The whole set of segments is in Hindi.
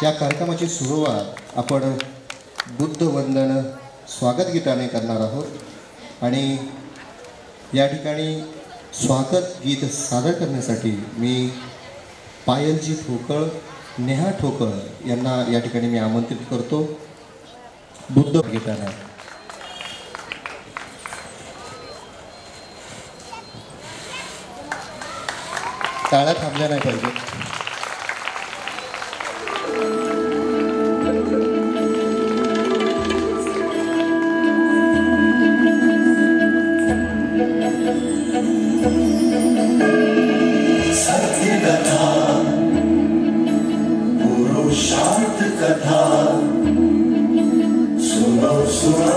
या कार्यक्रमाची सुरुवात आपण बुद्ध वंदन स्वागत गीताने करणार आहोत आणि या ठिकाणी स्वागत गीत सादर करण्यासाठी मी पायलजी ठोकळ, नेहा ठोकळ यांना या ठिकाणी मी आमंत्रित करतो. बुद्ध गीताने टाळ्या थांबल्या नाही पाहिजे. सत्य कथा, पुरुषार्थ कथा, सुनो सुनो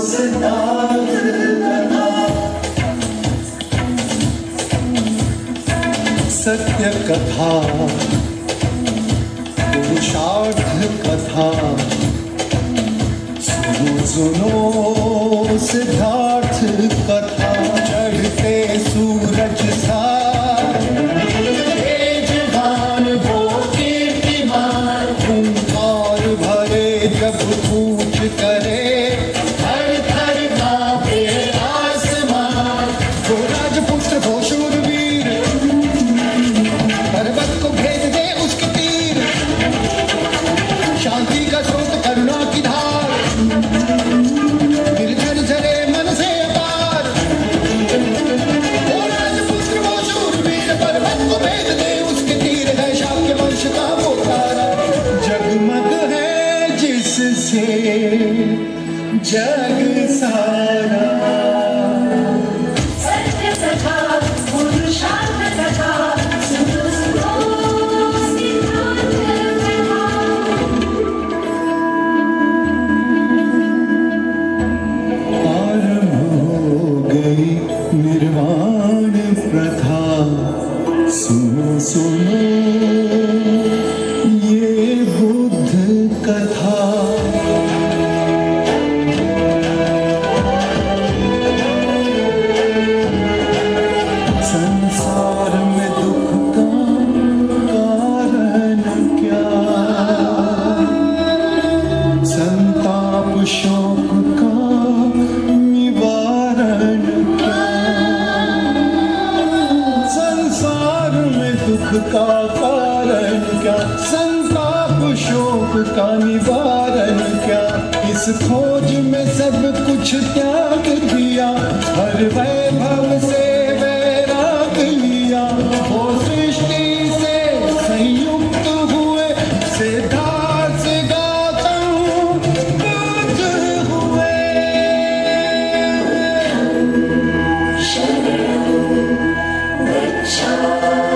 सिद्धार्थ कथा. सत्य कथा, पुरुषार्थ कथा, सुनो सुनो सिद्धार्थ कथा. चढ़ते सूरज सा तेजवान वो कीर्तिमान, खूंखार भरे जब कूच करे, थर थर कांपे आसमान. वो राजपुत्र वो शूरवीर, पर्वत को भेद दे उसके तीर. शांति का स्रोत करुणा की धार, गिरधर झरे मन से अपार. वो राजपुत्र वो शूरवीर, पर्वत को भेद दे उसके तीर. है शाक्य वंश का वो तारा, जगमग है जिससे जग सारा. सत्य कथा, पुरुषार्थ कथा, सुनो सुनो सिद्धार्थ कथा. आरंभ हो गई निर्वाण प्रथा, सुनो सुनो ये बुद्ध कथा. संसार में दुख का कारण क्या, संताप शोक का निवारण क्या. संसार में दुख का कारण क्या, संताप शोक का निवारण क्या. इस खोज में सब कुछ त्याग दिया, हर वैभव से वैराग लिया. वो सृष्टि से संयुक्त हुए, सिद्धार्थ गौतम बुद्ध हुए. शरणं गच्छामि.